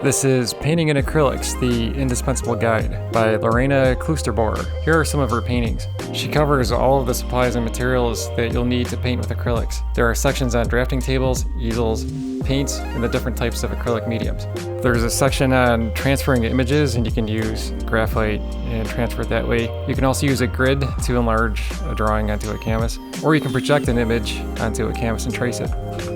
This is Painting in Acrylics, the Indispensable Guide by Lorena Kloosterboer. Here are some of her paintings. She covers all of the supplies and materials that you'll need to paint with acrylics. There are sections on drafting tables, easels, paints, and the different types of acrylic mediums. There's a section on transferring images, and you can use graphite and transfer it that way. You can also use a grid to enlarge a drawing onto a canvas, or you can project an image onto a canvas and trace it.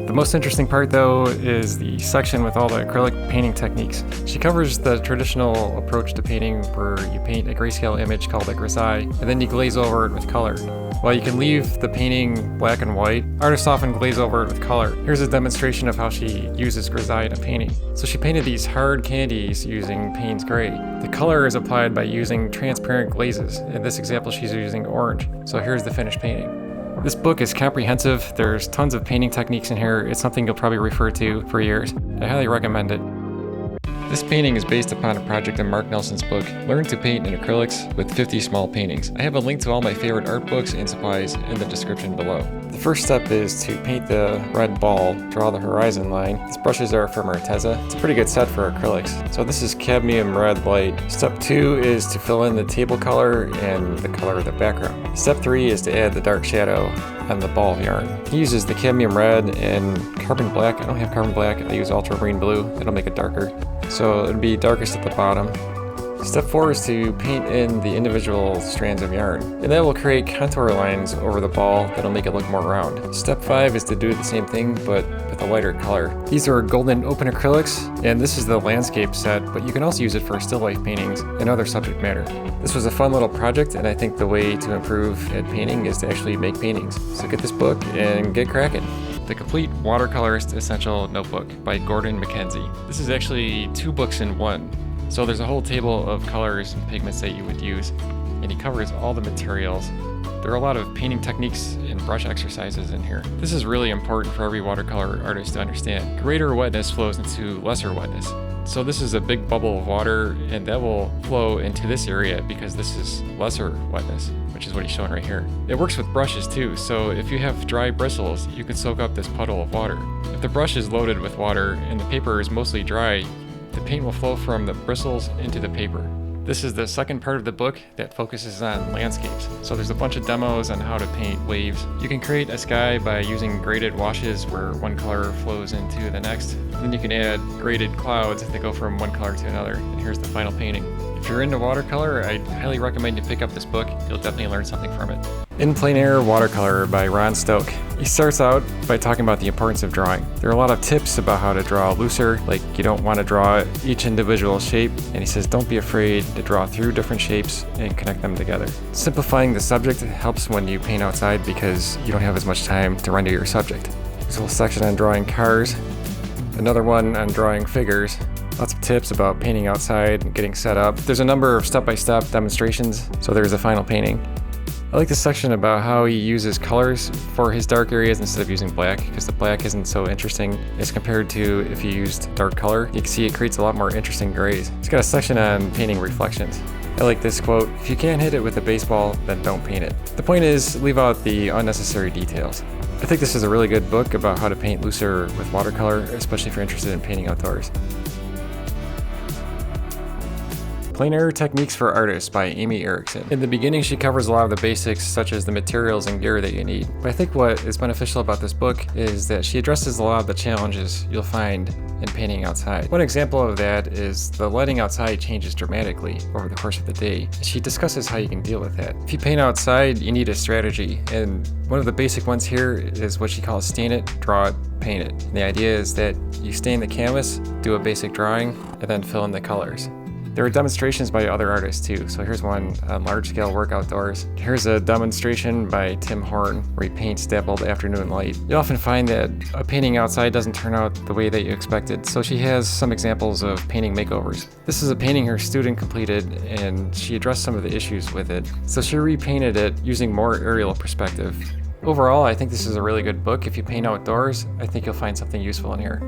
The most interesting part, though, is the section with all the acrylic painting techniques. She covers the traditional approach to painting where you paint a grayscale image called a grisaille, and then you glaze over it with color. While you can leave the painting black and white, artists often glaze over it with color. Here's a demonstration of how she uses grisaille in a painting. So she painted these hard candies using Payne's gray. The color is applied by using transparent glazes. In this example, she's using orange. So here's the finished painting. This book is comprehensive. There's tons of painting techniques in here. It's something you'll probably refer to for years. I highly recommend it. This painting is based upon a project in Mark Nelson's book, Learn to Paint in Acrylics with 50 Small Paintings. I have a link to all my favorite art books and supplies in the description below. The first step is to paint the red ball, draw the horizon line. These brushes are from Arteza. It's a pretty good set for acrylics. So this is cadmium red light. Step 2 is to fill in the table color and the color of the background. Step 3 is to add the dark shadow on the ball of yarn. He uses the cadmium red and carbon black. I don't have carbon black. I use ultramarine blue. It'll make it darker. So it'll be darkest at the bottom. Step 4 is to paint in the individual strands of yarn, and that will create contour lines over the ball that'll make it look more round. Step 5 is to do the same thing but with a lighter color. These are golden open acrylics, and this is the landscape set, but you can also use it for still life paintings and other subject matter. This was a fun little project, and I think the way to improve at painting is to actually make paintings. So get this book and get cracking. The Complete Watercolorist Essential Notebook by Gordon Mackenzie. This is actually 2 books in one. So there's a whole table of colors and pigments that you would use, and he covers all the materials. There are a lot of painting techniques and brush exercises in here. This is really important for every watercolor artist to understand. Greater wetness flows into lesser wetness. So this is a big bubble of water, and that will flow into this area because this is lesser wetness, which is what he's showing right here. It works with brushes too, so if you have dry bristles, you can soak up this puddle of water. If the brush is loaded with water and the paper is mostly dry, the paint will flow from the bristles into the paper. This is the second part of the book that focuses on landscapes. So there's a bunch of demos on how to paint waves. You can create a sky by using graded washes where one color flows into the next. Then you can add graded clouds that go from one color to another. And here's the final painting. If you're into watercolor, I highly recommend you pick up this book. You'll definitely learn something from it. In Plein Air Watercolor by Ron Stoke. He starts out by talking about the importance of drawing. There are a lot of tips about how to draw looser, like you don't want to draw each individual shape, and he says don't be afraid to draw through different shapes and connect them together. Simplifying the subject helps when you paint outside because you don't have as much time to render your subject. There's a whole section on drawing cars, another one on drawing figures. Lots of tips about painting outside and getting set up. There's a number of step-by-step demonstrations, so there's a final painting. I like this section about how he uses colors for his dark areas instead of using black, because the black isn't so interesting as compared to if you used dark color. You can see it creates a lot more interesting grays. He's got a section on painting reflections. I like this quote, "If you can't hit it with a baseball, then don't paint it." The point is, leave out the unnecessary details. I think this is a really good book about how to paint looser with watercolor, especially if you're interested in painting outdoors. Plein Air Techniques for Artists by Amy Erickson. In the beginning, she covers a lot of the basics, such as the materials and gear that you need. But I think what is beneficial about this book is that she addresses a lot of the challenges you'll find in painting outside. One example of that is the lighting outside changes dramatically over the course of the day. She discusses how you can deal with that. If you paint outside, you need a strategy, and one of the basic ones here is what she calls stain it, draw it, paint it. And the idea is that you stain the canvas, do a basic drawing, and then fill in the colors. There are demonstrations by other artists too, so here's one on large-scale work outdoors. Here's a demonstration by Tim Horn where he paints dappled afternoon light. You often find that a painting outside doesn't turn out the way that you expected, so she has some examples of painting makeovers. This is a painting her student completed, and she addressed some of the issues with it. So she repainted it using more aerial perspective. Overall, I think this is a really good book. If you paint outdoors, I think you'll find something useful in here.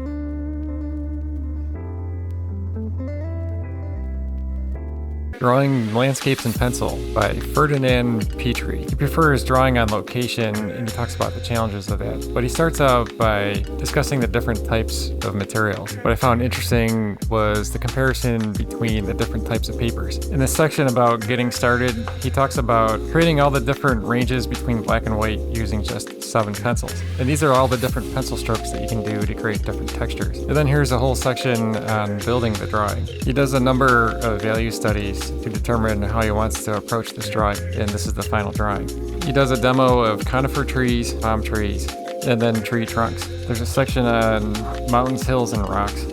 Drawing Landscapes in Pencil by Ferdinand Petrie. He prefers drawing on location, and he talks about the challenges of that. But he starts out by discussing the different types of materials. What I found interesting was the comparison between the different types of papers. In this section about getting started, he talks about creating all the different ranges between black and white using just 7 pencils. And these are all the different pencil strokes that you can do to create different textures. And then here's a whole section on building the drawing. He does a number of value studies to determine how he wants to approach this drawing, and this is the final drawing. He does a demo of conifer trees, palm trees, and then tree trunks. There's a section on mountains, hills, and rocks,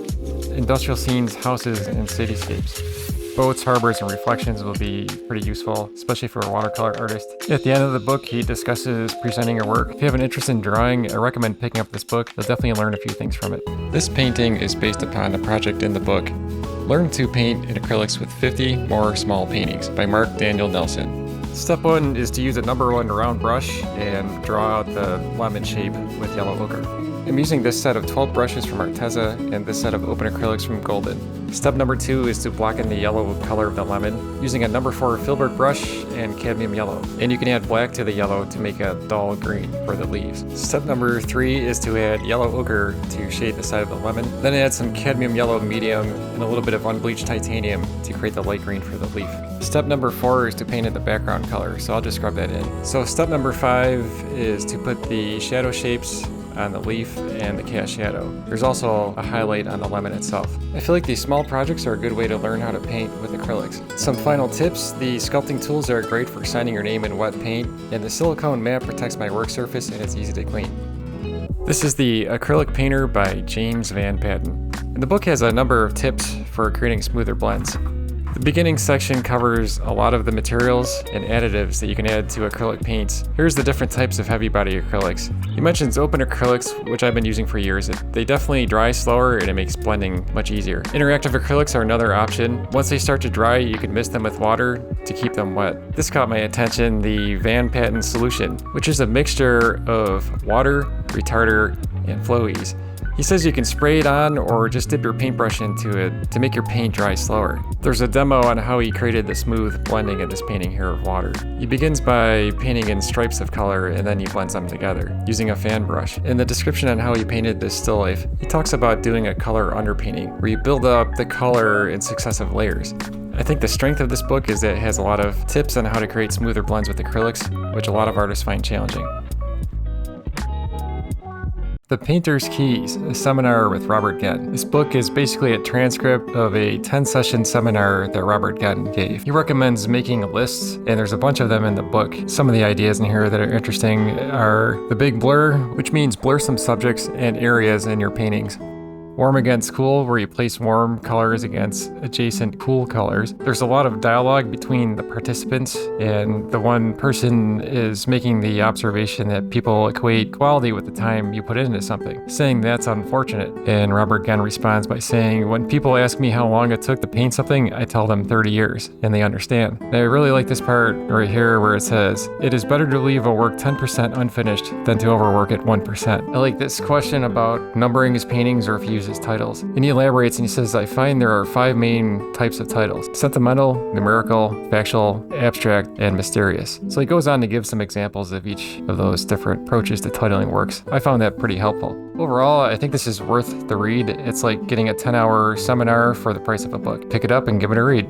industrial scenes, houses, and cityscapes. Boats, harbors, and reflections will be pretty useful, especially for a watercolor artist. At the end of the book, he discusses presenting your work. If you have an interest in drawing, I recommend picking up this book. You'll definitely learn a few things from it. This painting is based upon a project in the book, Learn to Paint in Acrylics with 50 More Small Paintings by Mark Daniel Nelson. Step 1 is to use a number 1 round brush and draw out the lemon shape with yellow ochre. I'm using this set of 12 brushes from Arteza and this set of open acrylics from Golden. Step number 2 is to block in the yellow color of the lemon using a number 4 filbert brush and cadmium yellow. And you can add black to the yellow to make a dull green for the leaves. Step number 3 is to add yellow ochre to shade the side of the lemon. Then add some cadmium yellow medium and a little bit of unbleached titanium to create the light green for the leaf. Step number 4 is to paint in the background color, so I'll just scrub that in. So step number 5 is to put the shadow shapes on the leaf and the cast shadow. There's also a highlight on the lemon itself. I feel like these small projects are a good way to learn how to paint with acrylics. Some final tips: the sculpting tools are great for signing your name in wet paint, and the silicone mat protects my work surface and it's easy to clean. This is the Acrylic Painter by James Van Patten. And the book has a number of tips for creating smoother blends. The beginning section covers a lot of the materials and additives that you can add to acrylic paints. Here's the different types of heavy body acrylics. He mentions open acrylics, which I've been using for years. They definitely dry slower and it makes blending much easier. Interactive acrylics are another option. Once they start to dry, you can mist them with water to keep them wet. This caught my attention, the Van Patten solution, which is a mixture of water, retarder, and flow ease. He says you can spray it on or just dip your paintbrush into it to make your paint dry slower. There's a demo on how he created the smooth blending of this painting here of water. He begins by painting in stripes of color and then he blends them together using a fan brush. In the description on how he painted this still life, he talks about doing a color underpainting where you build up the color in successive layers. I think the strength of this book is that it has a lot of tips on how to create smoother blends with acrylics, which a lot of artists find challenging. The Painter's Keys, a seminar with Robert Genn. This book is basically a transcript of a 10-session seminar that Robert Genn gave. He recommends making lists, and there's a bunch of them in the book. Some of the ideas in here that are interesting are the big blur, which means blur some subjects and areas in your paintings. Warm against cool, where you place warm colors against adjacent cool colors. There's a lot of dialogue between the participants, and the one person is making the observation that people equate quality with the time you put into something, saying that's unfortunate. And Robert Genn responds by saying, when people ask me how long it took to paint something, I tell them 30 years, and they understand. And I really like this part right here where it says, it is better to leave a work 10% unfinished than to overwork it 1%. I like this question about numbering his paintings or if he uses titles. And he elaborates and he says, I find there are 5 main types of titles: sentimental, numerical, factual, abstract, and mysterious. So he goes on to give some examples of each of those different approaches to titling works. I found that pretty helpful. Overall, I think this is worth the read. It's like getting a 10-hour seminar for the price of a book. Pick it up and give it a read.